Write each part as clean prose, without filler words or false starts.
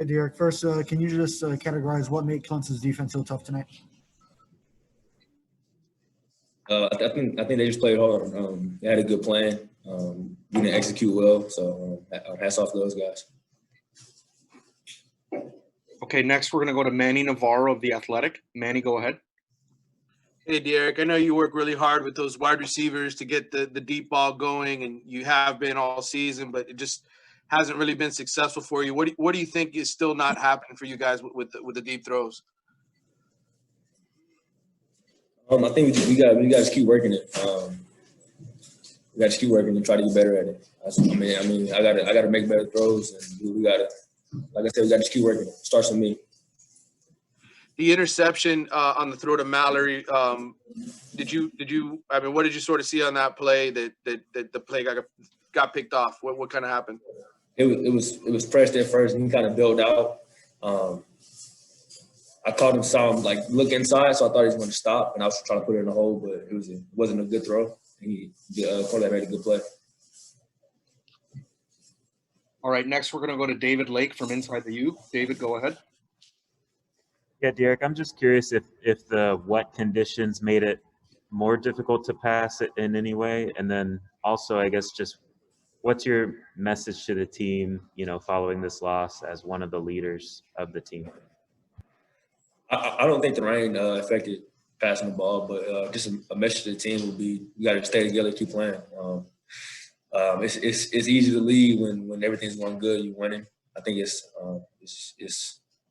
Hey, Derek. First, can you just categorize what made Clemson's defense so tough tonight? I think they just played hard. They had a good plan. We didn't execute well, so hats off to those guys. Okay, next we're going to go to Manny Navarro of The Athletic. Manny, go ahead. Hey, Derek, I know you work really hard with those wide receivers to get the deep ball going, and you have been all season, but it just hasn't really been successful for you. What do you think is still not happening for you guys with the deep throws? I think we got to keep working it. We got to keep working and try to get better at it. I got to make better throws, and we got to, like I said, we got to keep working it. It starts with me. The interception on the throw to Mallory, did you? I mean, what did you sort of see on that play that the play got picked off? What kind of happened? It was fresh at first, and he kind of built out. I caught him, saw him like look inside, so I thought he was going to stop, and I was trying to put it in the hole, but it wasn't a good throw. The quarterback made a good play. All right, next we're going to go to David Lake from InsideTheU. David, go ahead. Yeah, Derek, I'm just curious if the wet conditions made it more difficult to pass it in any way, and then also, I guess, just what's your message to the team, following this loss as one of the leaders of the team? I don't think the rain affected passing the ball, but just a message to the team would be you got to stay together, keep playing. It's easy to lead when everything's going good, you're winning. I think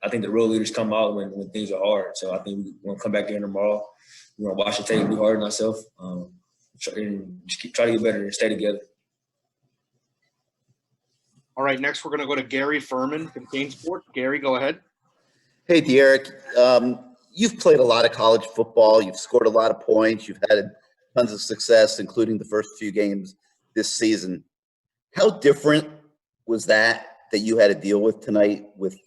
I think the real leaders come out when things are hard. So I think we're going to come back in tomorrow. We're going to watch the tape, be hard on ourselves, and just try to get better and stay together. All right, next we're going to go to Gary Fuhrman from Kane Sport. Gary, go ahead. Hey, Derek. You've played a lot of college football. You've scored a lot of points. You've had tons of success, including the first few games this season. How different was that you had to deal with tonight with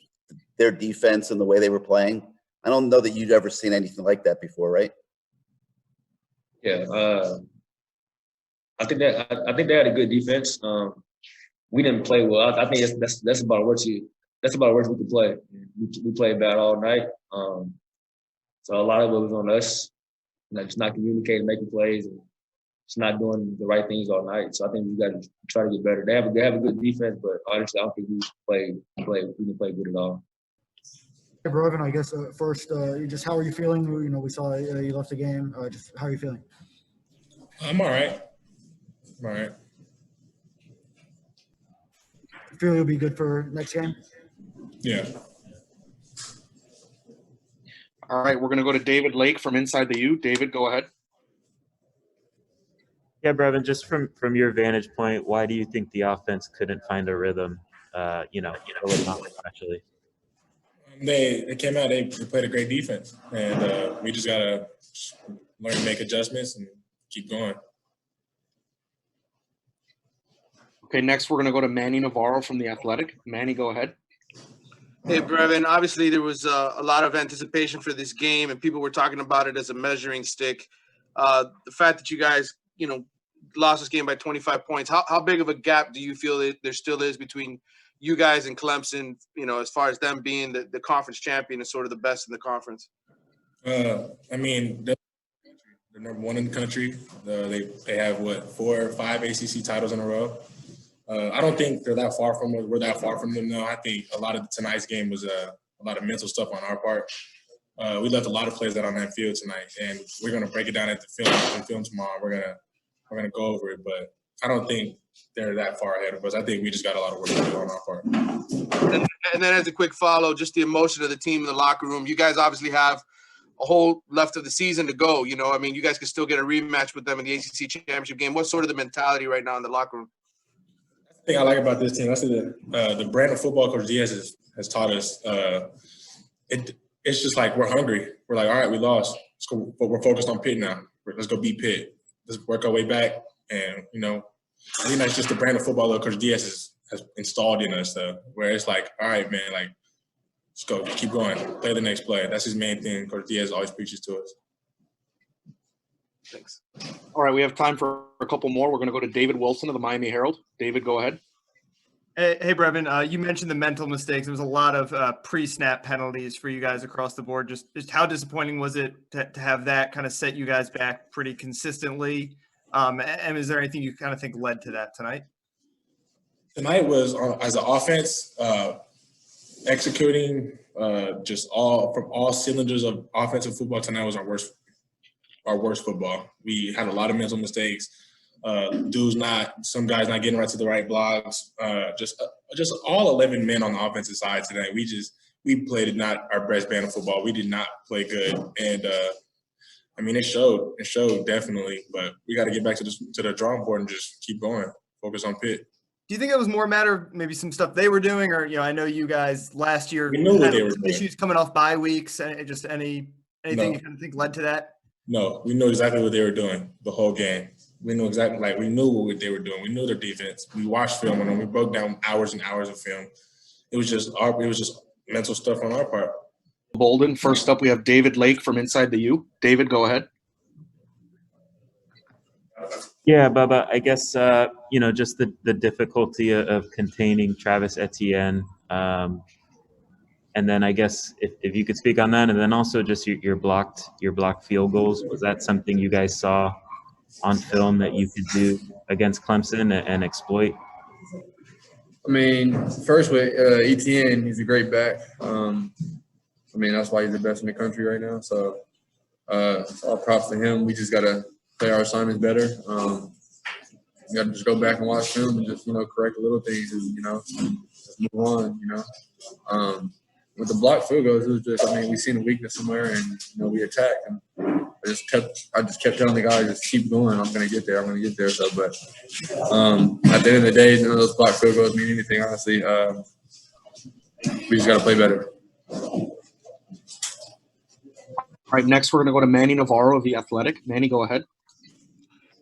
their defense and the way they were playing? I don't know that you'd ever seen anything like that before, right? Yeah, I think they had a good defense. We didn't play well. I think that's about the worst we could play. We played bad all night. So a lot of it was on us, just not communicating, making plays, and just not doing the right things all night. So I think we got to try to get better. They have a good defense, but honestly, I don't think we didn't play good at all. Hey, Brevin, I guess first, just how are you feeling? We saw you left the game. Just how are you feeling? I'm all right. You feel you'll be good for next game? Yeah. All right, we're going to go to David Lake from InsideTheU. David, go ahead. Yeah, Brevin, just from your vantage point, why do you think the offense couldn't find a rhythm, early on especially? They came out, they played a great defense, and we just got to learn to make adjustments and keep going. Okay, next we're going to go to Manny Navarro from The Athletic. Manny, go ahead. Hey, Brevin, obviously there was a lot of anticipation for this game, and people were talking about it as a measuring stick. The fact that you guys, lost this game by 25 points, how big of a gap do you feel that there still is between you guys and Clemson, as far as them being the conference champion and sort of the best in the conference? They're number one in the country. They have, 4 or 5 ACC titles in a row. I don't think they're that far from us. We're that far from them, though. I think a lot of tonight's game was a lot of mental stuff on our part. We left a lot of plays out on that field tonight, and we're going to break it down at the film tomorrow. We're gonna go over it, but I don't think they're that far ahead of us. I think we just got a lot of work to do on our part. And then as a quick follow, just the emotion of the team in the locker room. You guys obviously have a whole left of the season to go. You guys can still get a rematch with them in the ACC championship game. What's sort of the mentality right now in the locker room? The thing I like about this team, I see the brand of football Coach Diaz has taught us. It's just like we're hungry. We're like, all right, we lost, but we're focused on Pitt now. Let's go beat Pitt. Let's work our way back. And I think that's just the brand of football that Coach Diaz has installed in us. Where it's like, all right, man, like let's go, keep going, play the next play. That's his main thing. Coach Diaz always preaches to us. Thanks. All right, we have time for a couple more. We're going to go to David Wilson of the Miami Herald. David, go ahead. Hey, Brevin, you mentioned the mental mistakes. There was a lot of pre-snap penalties for you guys across the board. Just how disappointing was it to have that kind of set you guys back pretty consistently? And is there anything you kind of think led to that tonight? Tonight was as an offense, executing just from all cylinders of offensive football. Tonight was our worst football. We had a lot of mental mistakes. Some guys not getting right to the right blocks. Just all 11 men on the offensive side today. We played not our best band of football. We did not play good, and I mean it showed. It showed definitely. But we got to get back to the drawing board and just keep going. Focus on Pitt. Do you think it was more a matter of maybe some stuff they were doing, or I know you guys last year We knew what they had were some doing. issues coming off bye weeks, and just anything No. you kind of think led to that? No, we knew exactly what they were doing the whole game. We knew exactly, we knew what they were doing. We knew their defense. We watched film on them. We broke down hours and hours of film. It was just mental stuff on our part. Bolden. First up, we have David Lake from InsideTheU. David, go ahead. Yeah, Bubba, I guess, just the difficulty of containing Travis Etienne. And then I guess if you could speak on that, and then also just your blocked field goals. Was that something you guys saw on film that you could do against Clemson and exploit? I mean, first with Etienne, he's a great back. That's why he's the best in the country right now. So all props to him. We just got to play our assignments better. We got to just go back and watch film and just, correct the little things and, just move on, With the blocked field goals, it was just, we seen a weakness somewhere and, we attacked. And I just kept telling the guys, just keep going. I'm going to get there. So, but at the end of the day, none of those blocked field goals mean anything, honestly. We just got to play better. All right, next we're going to go to Manny Navarro of The Athletic. Manny, go ahead.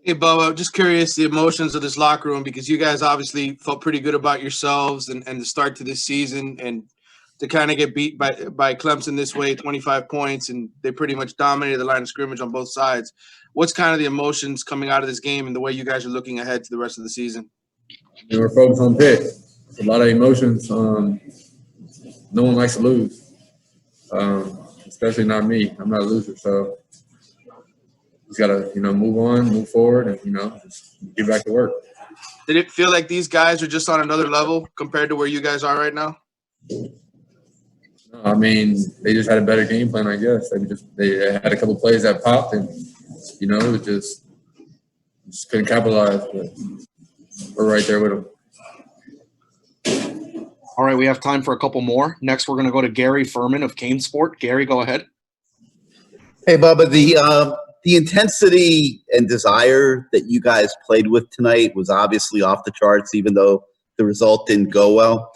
Hey, Bubba, just curious the emotions of this locker room, because you guys obviously felt pretty good about yourselves and the start to this season, and to kind of get beat by Clemson this way, 25 points, and they pretty much dominated the line of scrimmage on both sides. What's kind of the emotions coming out of this game and the way you guys are looking ahead to the rest of the season? We're focused on Pitt. A lot of emotions. No one likes to lose, especially not me. I'm not a loser, so just gotta, move on, move forward, and just get back to work. Did it feel like these guys are just on another level compared to where you guys are right now? They just had a better game plan, I guess. They had a couple plays that popped, and it just couldn't capitalize. But we're right there with them. All right, we have time for a couple more. Next, we're going to go to Gary Fuhrman of Cane Sport. Gary, go ahead. Hey, Bubba, the intensity and desire that you guys played with tonight was obviously off the charts, even though the result didn't go well.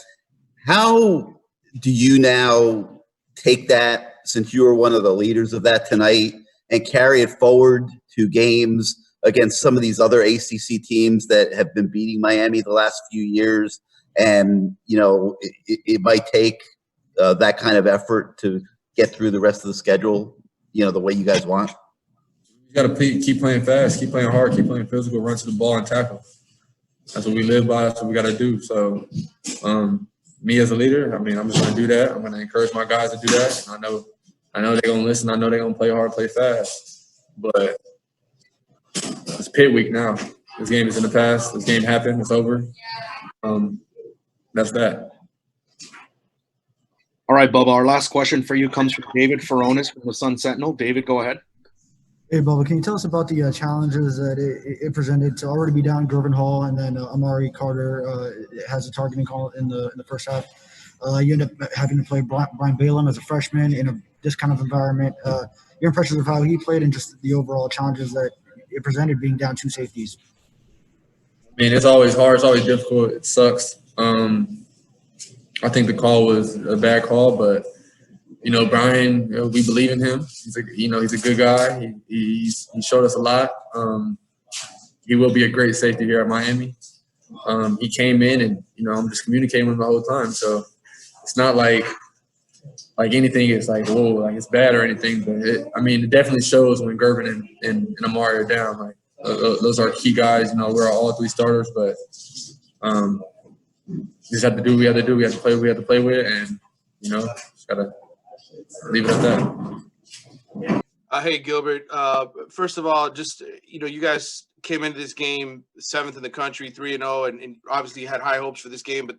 How do you now take that, since you were one of the leaders of that tonight, and carry it forward to games against some of these other ACC teams that have been beating Miami the last few years? And, it might take that kind of effort to get through the rest of the schedule, the way you guys want. You got to keep playing fast, keep playing hard, keep playing physical, run to the ball and tackle. That's what we live by. That's what we got to do. So, me as a leader, I'm just going to do that. I'm going to encourage my guys to do that. And I know they're going to listen. I know they're going to play hard, play fast. But it's Pitt week now. This game is in the past. This game happened. It's over. That's that. All right, Bubba, our last question for you comes from David Furonis from the Sun Sentinel. David, go ahead. Hey, Bubba, can you tell us about the challenges that it presented to already be down Brevin Hall, and then Amari Carter has a targeting call in the first half. You end up having to play Brian Balaam as a freshman in this kind of environment. Your impressions of how he played and just the overall challenges that it presented being down two safeties. It's always hard. It's always difficult. It sucks. I think the call was a bad call, but Brian, we believe in him. He's a good guy. He showed us a lot. He will be a great safety here at Miami. He came in and I'm just communicating with him the whole time. So it's not like anything is it's bad or anything. But it definitely shows when Gilbert and Amari are down. Those are key guys. We're all three starters, but just have to do what we have to do. We have to play what we have to play with, and just gotta leave it at that. Hey, Gilbert. First of all, just you guys came into this game 7th in the country, 3-0, and obviously had high hopes for this game, but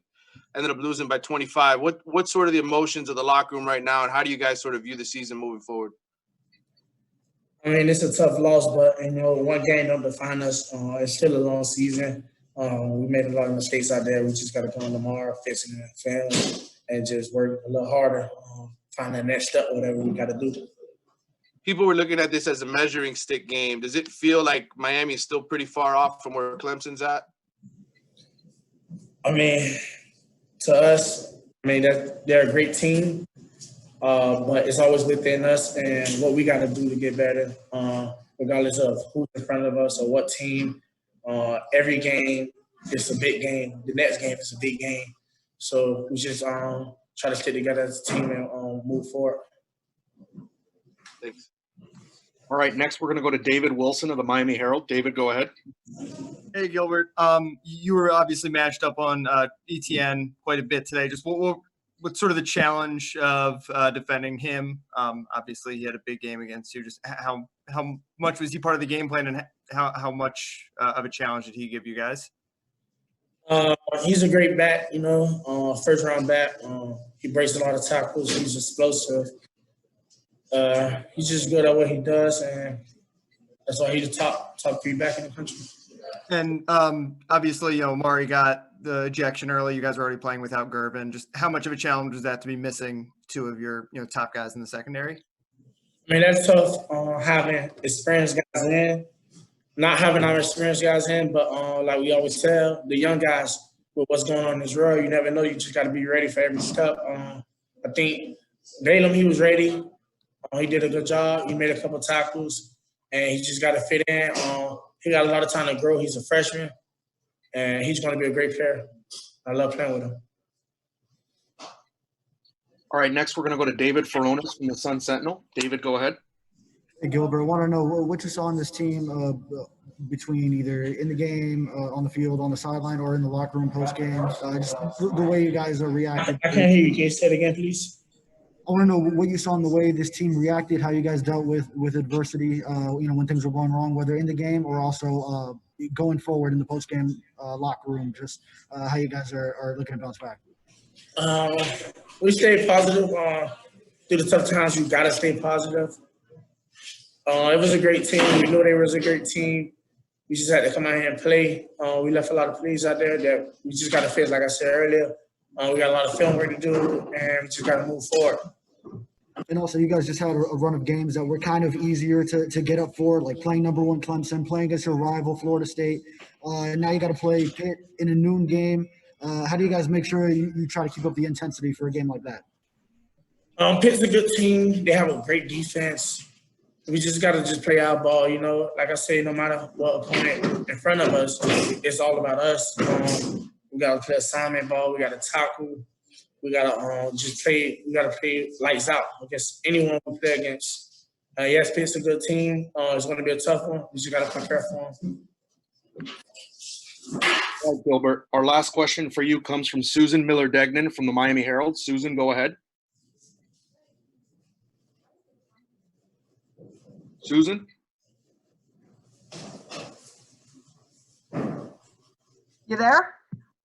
ended up losing by 25. What's sort of the emotions of the locker room right now, and how do you guys sort of view the season moving forward? I mean, it's a tough loss, but one game don't define us. It's still a long season. We made a lot of mistakes out there. We just got to come tomorrow, fix it in the family, and just work a little harder, find that next step, whatever we got to do. People were looking at this as a measuring stick game. Does it feel like Miami is still pretty far off from where Clemson's at? I mean, to us, they're a great team, but it's always within us and what we got to do to get better, regardless of who's in front of us or what team. Every game is a big game. The next game is a big game. So we just try to stick together as a team and move forward. Thanks. All right, next we're going to go to David Wilson of the Miami Herald. David, go ahead. Hey, Gilbert. You were obviously matched up on ETN quite a bit today. Just what's sort of the challenge of defending him? Obviously, he had a big game against you. Just how much was he part of the game plan, and how much of a challenge did he give you guys? He's a great back, first round back. He breaks a lot of tackles. He's explosive. He's just good at what he does, and that's why he's the top 3 back in the country. And obviously, Mari got the ejection early. You guys were already playing without Gervin. Just how much of a challenge was that to be missing 2 of your top guys in the secondary? I mean, that's tough having experienced guys in, not having our experienced guys in, but like we always tell the young guys with what's going on in this world, you never know. You just got to be ready for every step. I think Balaam, he was ready. He did a good job. He made a couple tackles, and he just got to fit in. He got a lot of time to grow. He's a freshman, and he's going to be a great player. I love playing with him. All right, next we're going to go to David Fuhrman from the Sun Sentinel. David, go ahead. Hey, Gilbert, I want to know what you saw on this team between either in the game, on the field, on the sideline, or in the locker room post-game. Just the way you guys are reacting. I can't hear you. Can you say it again, please? I want to know what you saw in the way this team reacted, how you guys dealt with adversity, when things were going wrong, whether in the game or also going forward in the post-game locker room, just how you guys are looking to bounce back. We stayed positive. Through the tough times, you got to stay positive. It was a great team. We knew they was a great team. We just had to come out here and play. We left a lot of plays out there that we just got to fix, like I said earlier. We got a lot of film work to do, and we just got to move forward. And also, you guys just had a run of games that were kind of easier to get up for, like playing number 1 Clemson, playing against your rival, Florida State. And now you got to play Pitt in a noon game. How do you guys make sure you try to keep up the intensity for a game like that? Pitt's a good team. They have a great defense. We just got to just play our ball, Like I say, no matter what opponent in front of us, it's all about us. We got to play assignment ball. We got to tackle. We got to just play. We got to play lights out against anyone we play against. Yes, Pitt's a good team. It's going to be a tough one. We just got to prepare for them. All right, Gilbert, our last question for you comes from Susan Miller-Degnan from the Miami Herald. Susan, go ahead. Susan? You there?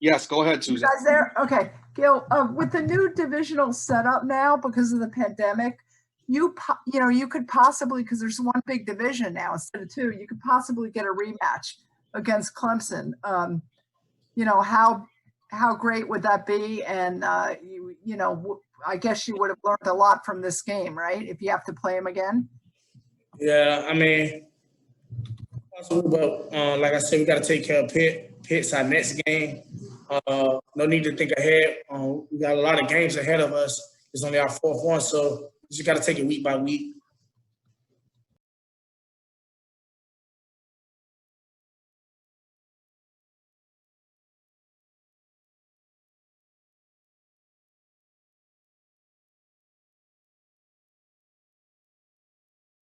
Yes, go ahead, Susan. You guys there? Okay. Gil, with the new divisional setup now because of the pandemic, you could possibly, because there's one big division now instead of 2, you could possibly get a rematch against Clemson. How great would that be? And I guess you would have learned a lot from this game, right? If you have to play them again. Yeah, I mean, possible, but like I said, we got to take care of Pitt. Pitt's our next game. No need to think ahead. We got a lot of games ahead of us. It's only our 4th one, so we just got to take it week by week.